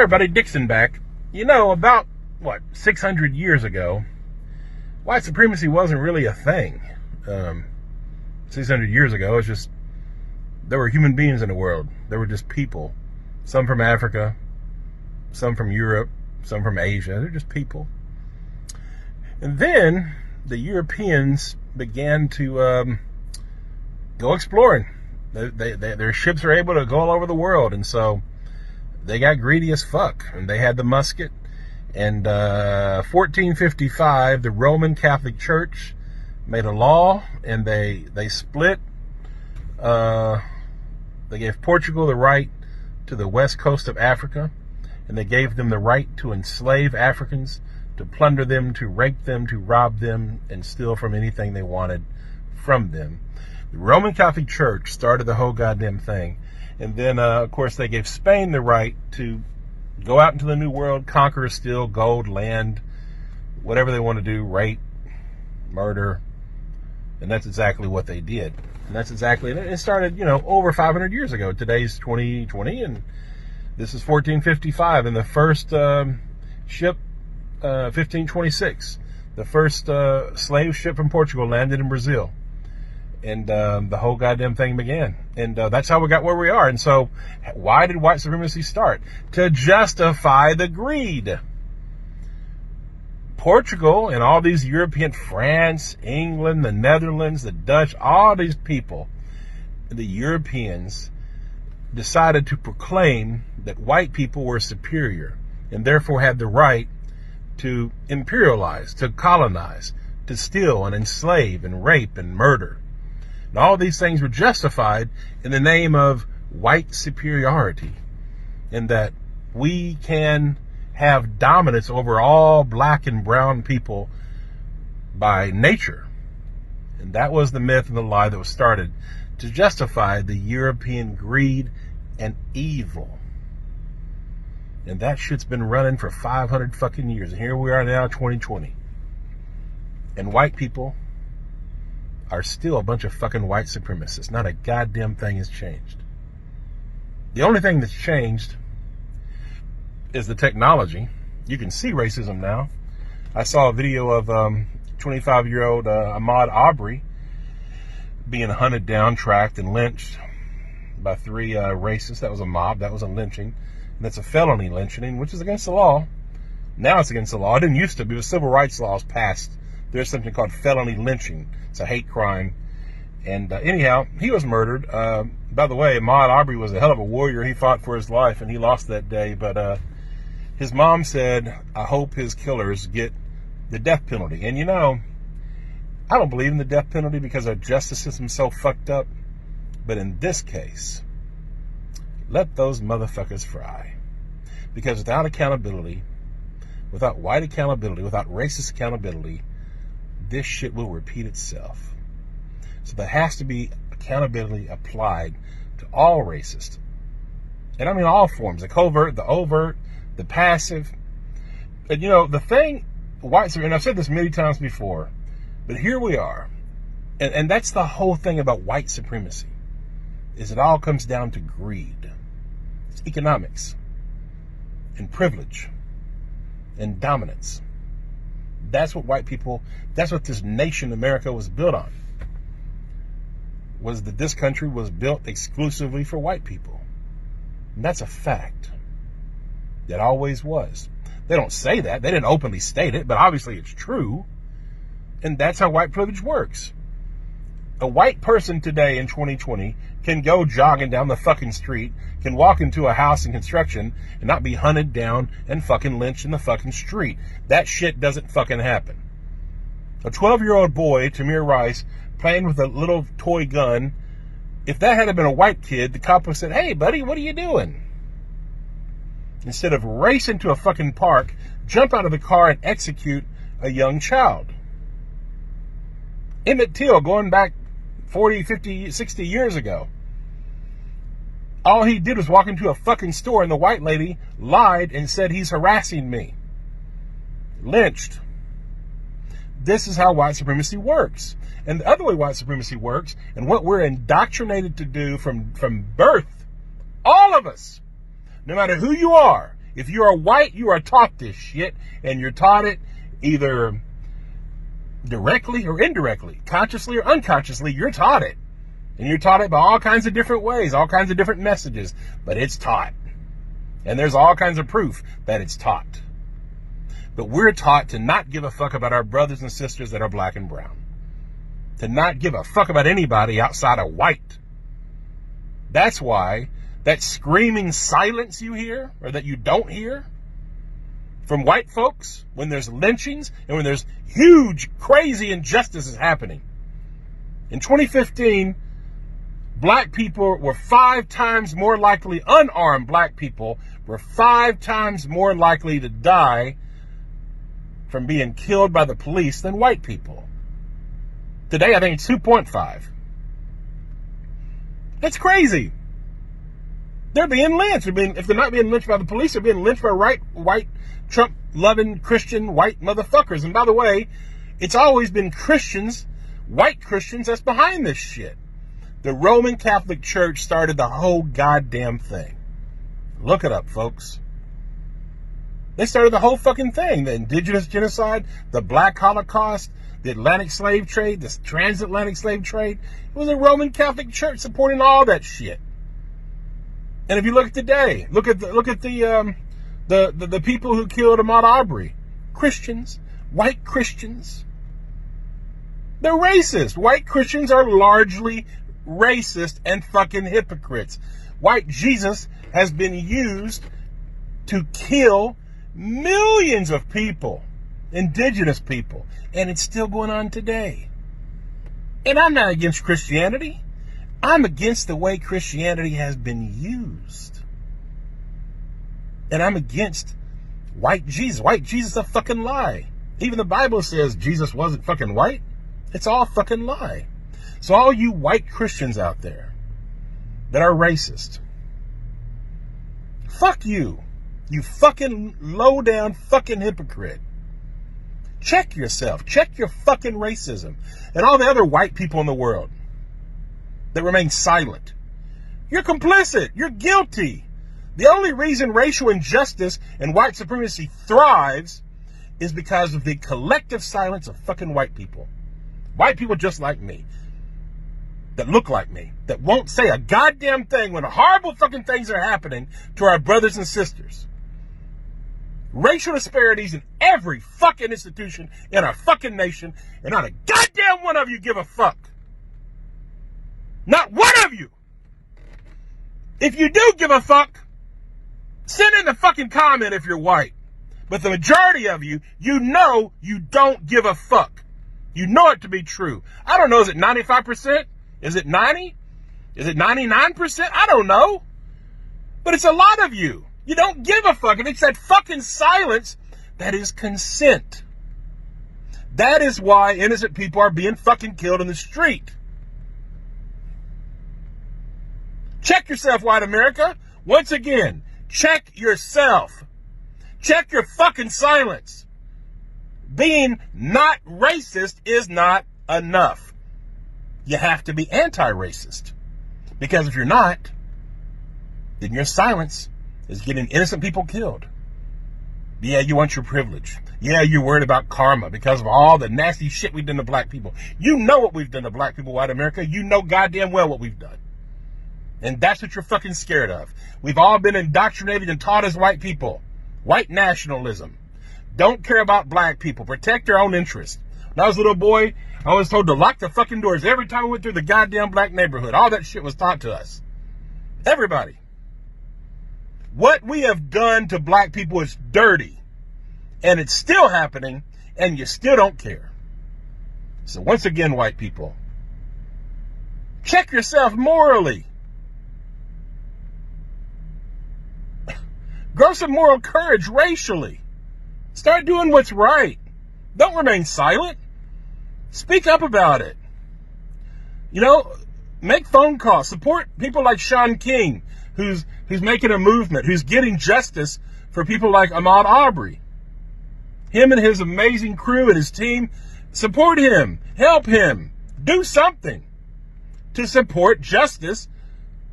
Everybody, Dixon back. You know, about, 600 years ago, white supremacy wasn't really a thing. 600 years ago, it's just, there were human beings in the world. There were just people. Some from Africa, some from Europe, some from Asia. They're just people. And then the Europeans began to go exploring. Their ships are able to go all over the world, and so they got greedy as fuck, and they had the musket. And 1455, the Roman Catholic Church made a law, and they split. They gave Portugal the right to the west coast of Africa, and they gave them the right to enslave Africans, to plunder them, to rape them, to rob them, and steal from anything they wanted from them. The Roman Catholic Church started the whole goddamn thing. And then, of course, they gave Spain the right to go out into the New World, conquer, steal gold, land, whatever they want to do, rape, murder. And that's exactly what they did. And that's exactly, it started, over 500 years ago. Today's 2020, and this is 1455. And the first ship, 1526, the first slave ship from Portugal landed in Brazil. And the whole goddamn thing began. And that's how we got where we are. And so, why did white supremacy start? To justify the greed. Portugal and all these European, France, England, the Netherlands, the Dutch, all these people, the Europeans, decided to proclaim that white people were superior and therefore had the right to imperialize, to colonize, to steal and enslave and rape and murder. And all these things were justified in the name of white superiority, in that we can have dominance over all black and brown people by nature. And that was the myth and the lie that was started to justify the European greed and evil. And that shit's been running for 500 fucking years. And here we are now, 2020. And white people are still a bunch of fucking white supremacists. Not a goddamn thing has changed. The only thing that's changed is the technology. You can see racism now. I saw a video of 25-year-old Ahmaud Arbery being hunted down, tracked, and lynched by 3 racists. That was a mob. That was a lynching. And that's a felony lynching, which is against the law. Now it's against the law. It didn't used to be. The civil rights laws passed. There's something called felony lynching. It's a hate crime. And anyhow, he was murdered. By the way, Ahmaud Arbery was a hell of a warrior. He fought for his life, and he lost that day. But his mom said, I hope his killers get the death penalty. And I don't believe in the death penalty because our justice system's so fucked up. But in this case, let those motherfuckers fry. Because without accountability, without white accountability, without racist accountability, this shit will repeat itself. So there has to be accountability applied to all racists. And I mean all forms, the covert, the overt, the passive. And the thing, and I've said this many times before, but here we are. And that's the whole thing about white supremacy, is it all comes down to greed. It's economics and privilege and dominance. That's what that's what this nation, America, was built on. Was that this country was built exclusively for white people. And that's a fact. That always was. They don't say that. They didn't openly state it, but obviously it's true. And that's how white privilege works. A white person today in 2020 can go jogging down the fucking street, can walk into a house in construction and not be hunted down and fucking lynched in the fucking street. That shit doesn't fucking happen. A 12-year-old boy, Tamir Rice, playing with a little toy gun, if that had been a white kid, the cop would have said, hey, buddy, what are you doing? Instead of racing to a fucking park, jump out of the car and execute a young child. Emmett Till, going back 40, 50, 60 years ago. All he did was walk into a fucking store and the white lady lied and said he's harassing me. Lynched. This is how white supremacy works. And the other way white supremacy works, and what we're indoctrinated to do from birth, all of us, no matter who you are, If you are white, you are taught this shit, and you're taught it either directly or indirectly, consciously or unconsciously. You're taught it, and you're taught it by all kinds of different ways, all kinds of different messages, but it's taught. And there's all kinds of proof that it's taught. But we're taught to not give a fuck about our brothers and sisters that are black and brown. To not give a fuck about anybody outside of white. That's why that screaming silence you hear, or that you don't hear, from white folks when there's lynchings and when there's huge, crazy injustices happening. In 2015, black people were 5 times more likely, unarmed black people were 5 times more likely to die from being killed by the police than white people. Today, I think it's 2.5. That's crazy. They're being lynched. If they're not being lynched by the police, they're being lynched by white, Trump-loving, Christian, white motherfuckers. And by the way, it's always been Christians, white Christians, that's behind this shit. The Roman Catholic Church started the whole goddamn thing. Look it up, folks. They started the whole fucking thing. The indigenous genocide, the black Holocaust, the Atlantic slave trade, the transatlantic slave trade. It was the Roman Catholic Church supporting all that shit. And if you look at today, look at the people who killed Ahmaud Arbery. Christians, white Christians. They're racist. White Christians are largely racist and fucking hypocrites. White Jesus has been used to kill millions of people, indigenous people, and it's still going on today. And I'm not against Christianity. I'm against the way Christianity has been used. And I'm against white Jesus. White Jesus is a fucking lie. Even the Bible says Jesus wasn't fucking white. It's all fucking lie. So all you white Christians out there that are racist, fuck you. You fucking low down fucking hypocrite. Check yourself. Check your fucking racism. And all the other white people in the world that remain silent. You're complicit. You're guilty. The only reason racial injustice and white supremacy thrives is because of the collective silence of fucking white people. White people just like me. That look like me. That won't say a goddamn thing when horrible fucking things are happening to our brothers and sisters. Racial disparities in every fucking institution in our fucking nation, and not a goddamn one of you give a fuck. Not one of you. If you do give a fuck, send in the fucking comment if you're white. But the majority of you, you know you don't give a fuck. You know it to be true. I don't know, is it 95%? Is it 90? Is it 99%? I don't know. But it's a lot of you. You don't give a fuck. And it's that fucking silence that is consent. That is why innocent people are being fucking killed in the street. Check yourself, white America. Once again, check yourself. Check your fucking silence. Being not racist is not enough. You have to be anti-racist. Because if you're not, then your silence is getting innocent people killed. Yeah, you want your privilege. Yeah, you're worried about karma because of all the nasty shit we've done to black people. You know what we've done to black people, white America. You know goddamn well what we've done. And that's what you're fucking scared of. We've all been indoctrinated and taught as white people. White nationalism. Don't care about black people. Protect your own interests. When I was a little boy, I was told to lock the fucking doors every time we went through the goddamn black neighborhood. All that shit was taught to us. Everybody. What we have done to black people is dirty. And it's still happening, and you still don't care. So once again, white people, check yourself morally. Grow some moral courage racially. Start doing what's right. Don't remain silent. Speak up about it. You know, make phone calls. Support people like Shaun King, who's making a movement, who's getting justice for people like Ahmaud Arbery. Him and his amazing crew and his team, support him. Help him. Do something to support justice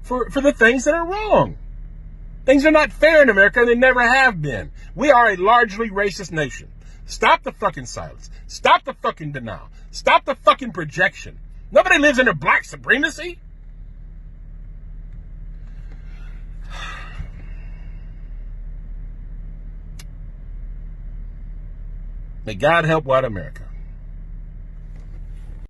for the things that are wrong. Things are not fair in America, and they never have been. We are a largely racist nation. Stop the fucking silence. Stop the fucking denial. Stop the fucking projection. Nobody lives under black supremacy. May God help white America.